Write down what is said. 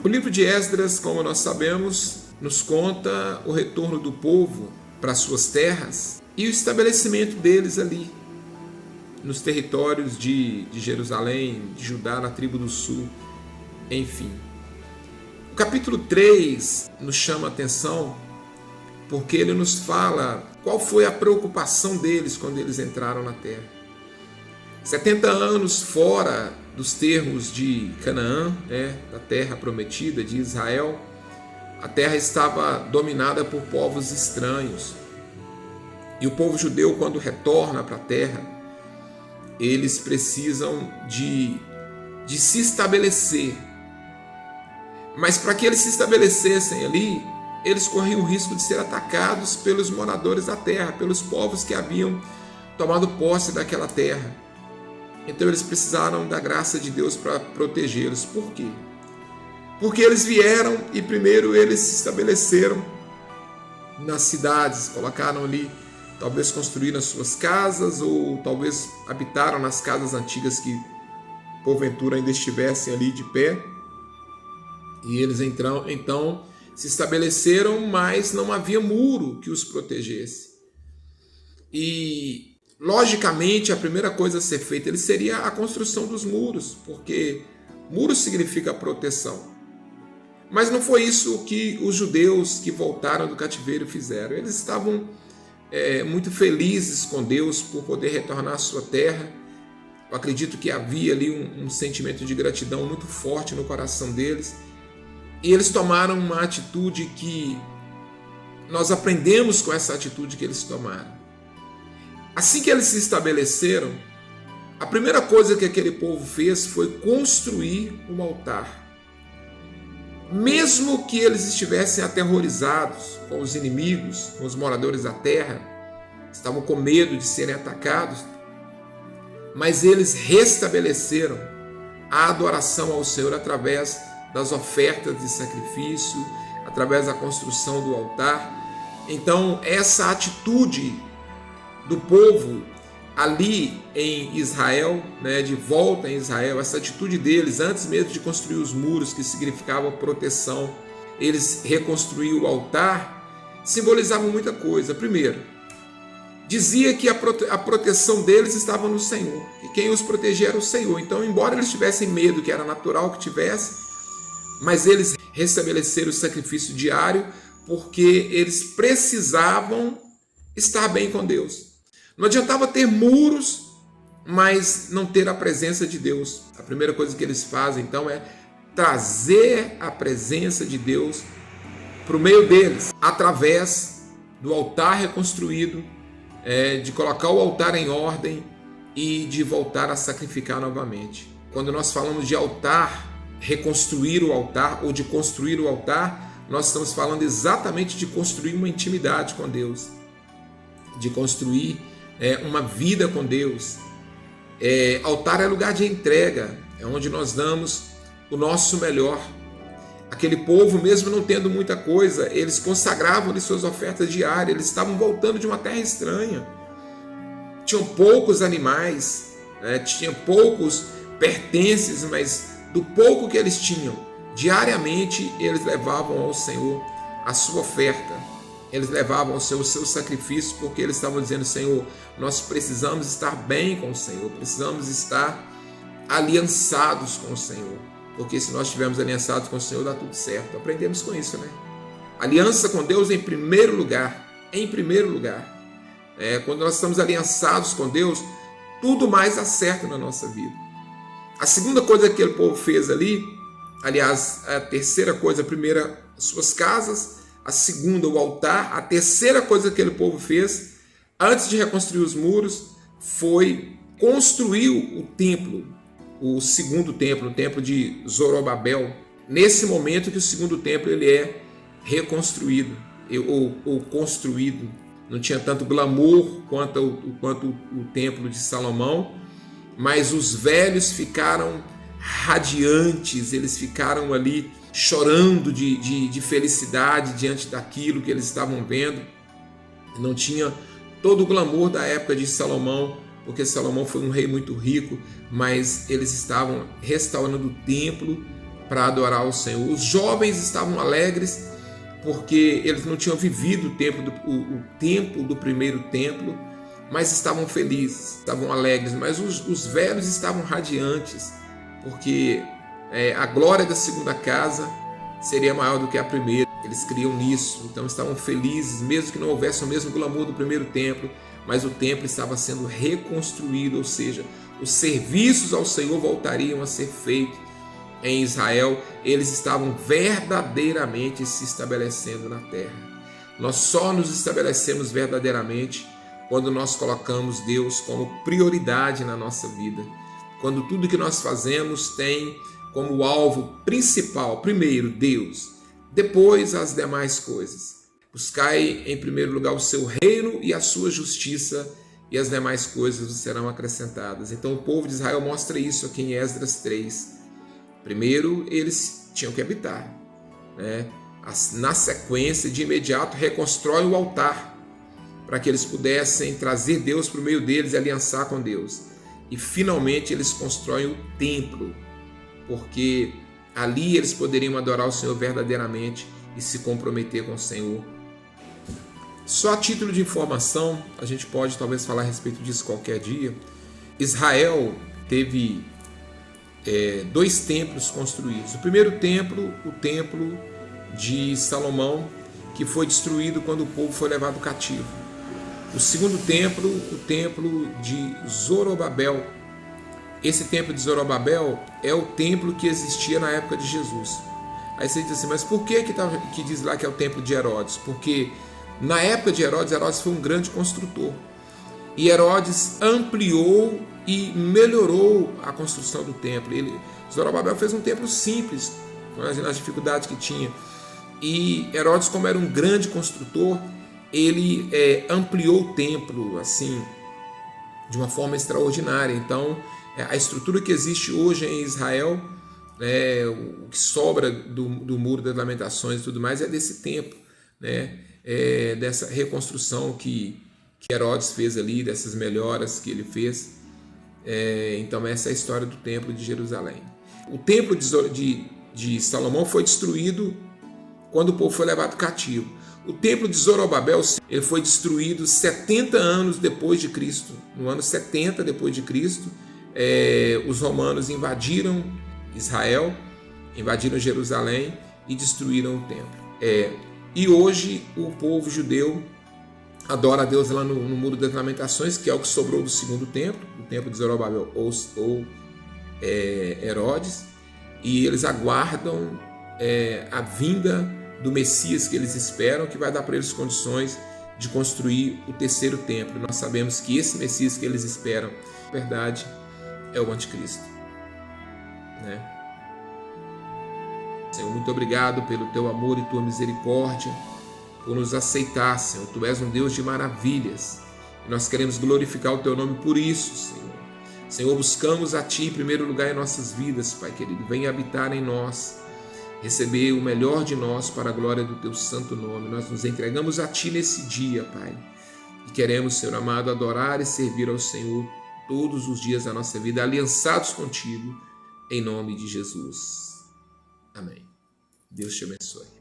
O livro de Esdras, como nós sabemos, nos conta o retorno do povo para suas terras e o estabelecimento deles ali, nos territórios de Jerusalém, de Judá, na tribo do sul, enfim. O capítulo 3 nos chama a atenção porque ele nos fala qual foi a preocupação deles quando eles entraram na terra. 70 anos fora dos termos de Canaã, da terra prometida de Israel, a terra estava dominada por povos estranhos. E o povo judeu, quando retorna para a terra, eles precisam de se estabelecer. Mas para que eles se estabelecessem ali, eles corriam o risco de ser atacados pelos moradores da terra, pelos povos que haviam tomado posse daquela terra. Então eles precisaram da graça de Deus para protegê-los. Por quê? Porque eles vieram e primeiro eles se estabeleceram nas cidades, colocaram ali, talvez construíram as suas casas ou talvez habitaram nas casas antigas que porventura ainda estivessem ali de pé. E eles então se estabeleceram, mas não havia muro que os protegesse. E, logicamente, a primeira coisa a ser feita seria a construção dos muros, porque muro significa proteção. Mas não foi isso que os judeus que voltaram do cativeiro fizeram. Eles estavam muito felizes com Deus por poder retornar à sua terra. Eu acredito que havia ali um sentimento de gratidão muito forte no coração deles. E eles tomaram uma atitude que nós aprendemos com essa atitude que eles tomaram. Assim que eles se estabeleceram, a primeira coisa que aquele povo fez foi construir um altar. Mesmo que eles estivessem aterrorizados com os inimigos, com os moradores da terra, estavam com medo de serem atacados, mas eles restabeleceram a adoração ao Senhor através das ofertas de sacrifício, através da construção do altar. Então, essa atitude do povo ali em Israel, de volta em Israel, essa atitude deles, antes mesmo de construir os muros, que significavam proteção, eles reconstruíram o altar, simbolizavam muita coisa. Primeiro, dizia que a proteção deles estava no Senhor, que quem os protegia era o Senhor. Então, embora eles tivessem medo, que era natural que tivessem, mas eles restabeleceram o sacrifício diário porque eles precisavam estar bem com Deus. Não adiantava ter muros, mas não ter a presença de Deus. A primeira coisa que eles fazem, então, é trazer a presença de Deus para o meio deles, através do altar reconstruído, de colocar o altar em ordem e de voltar a sacrificar novamente. Quando nós falamos de altar, reconstruir o altar ou de construir o altar, nós estamos falando exatamente de construir uma intimidade com Deus, de construir uma vida com Deus. Altar é lugar de entrega, é onde nós damos o nosso melhor. Aquele povo, mesmo não tendo muita coisa, eles consagravam suas ofertas diárias, eles estavam voltando de uma terra estranha. Tinham poucos animais, tinham poucos pertences, mas do pouco que eles tinham, diariamente eles levavam ao Senhor a sua oferta, eles levavam ao Senhor o seu sacrifício, porque eles estavam dizendo: Senhor, nós precisamos estar bem com o Senhor, precisamos estar aliançados com o Senhor, porque se nós estivermos aliançados com o Senhor, dá tudo certo. Aprendemos com isso, Aliança com Deus em primeiro lugar, quando nós estamos aliançados com Deus, tudo mais dá certo na nossa vida. A segunda coisa que aquele povo fez ali, aliás, a terceira coisa, a primeira, as suas casas, a segunda, o altar, a terceira coisa que aquele povo fez, antes de reconstruir os muros, foi construir o templo, o segundo templo, o templo de Zorobabel. Nesse momento que o segundo templo ele é reconstruído, ou construído. Não tinha tanto glamour quanto o templo de Salomão, mas os velhos ficaram radiantes, eles ficaram ali chorando de felicidade diante daquilo que eles estavam vendo. Não tinha todo o glamour da época de Salomão, porque Salomão foi um rei muito rico, mas eles estavam restaurando o templo para adorar o Senhor. Os jovens estavam alegres porque eles não tinham vivido o tempo do primeiro templo, mas estavam felizes, estavam alegres. Mas os velhos estavam radiantes, porque a glória da segunda casa seria maior do que a primeira. Eles criam nisso, então estavam felizes, mesmo que não houvesse o mesmo glamour do primeiro templo, mas o templo estava sendo reconstruído, ou seja, os serviços ao Senhor voltariam a ser feitos em Israel. Eles estavam verdadeiramente se estabelecendo na terra. Nós só nos estabelecemos verdadeiramente quando nós colocamos Deus como prioridade na nossa vida, quando tudo que nós fazemos tem como alvo principal, primeiro Deus, depois as demais coisas. Buscai em primeiro lugar o seu reino e a sua justiça, e as demais coisas serão acrescentadas. Então o povo de Israel mostra isso aqui em Esdras 3. Primeiro eles tinham que habitar, né? Na sequência, de imediato, reconstrói o altar, para que eles pudessem trazer Deus por meio deles e aliançar com Deus. E finalmente eles constroem o templo, porque ali eles poderiam adorar o Senhor verdadeiramente e se comprometer com o Senhor. Só a título de informação, a gente pode talvez falar a respeito disso qualquer dia. Israel teve 2 templos construídos. O primeiro templo, o templo de Salomão, que foi destruído quando o povo foi levado cativo. O segundo templo, o templo de Zorobabel. Esse templo de Zorobabel é o templo que existia na época de Jesus. Aí você diz assim, mas por que diz lá que é o templo de Herodes? Porque na época de Herodes, Herodes foi um grande construtor. E Herodes ampliou e melhorou a construção do templo. Zorobabel fez um templo simples, com as dificuldades que tinha. E Herodes, como era um grande construtor, ele ampliou o templo assim, de uma forma extraordinária. Então, a estrutura que existe hoje em Israel, o que sobra do Muro das Lamentações e tudo mais, é desse templo, né? Dessa reconstrução que Herodes fez ali, dessas melhoras que ele fez. Então essa é a história do templo de Jerusalém. O templo de Salomão foi destruído quando o povo foi levado cativo. O templo de Zorobabel, ele foi destruído 70 anos depois de Cristo. No ano 70 depois de Cristo, os romanos invadiram Israel, invadiram Jerusalém e destruíram o templo. E hoje o povo judeu adora a Deus lá no Muro das Lamentações, que é o que sobrou do segundo templo, o templo de Zorobabel ou Herodes, e eles aguardam a vinda do Messias que eles esperam, que vai dar para eles condições de construir o terceiro templo. Nós sabemos que esse Messias que eles esperam, na verdade, é o Anticristo, né? Senhor, muito obrigado pelo teu amor e tua misericórdia, por nos aceitar, Senhor. Tu és um Deus de maravilhas e nós queremos glorificar o teu nome por isso, Senhor. Senhor, buscamos a ti em primeiro lugar em nossas vidas, Pai querido. Venha habitar em nós, receber o melhor de nós para a glória do teu santo nome. Nós nos entregamos a ti nesse dia, Pai, e queremos, Senhor amado, adorar e servir ao Senhor todos os dias da nossa vida, aliançados contigo, em nome de Jesus. Amém. Deus te abençoe.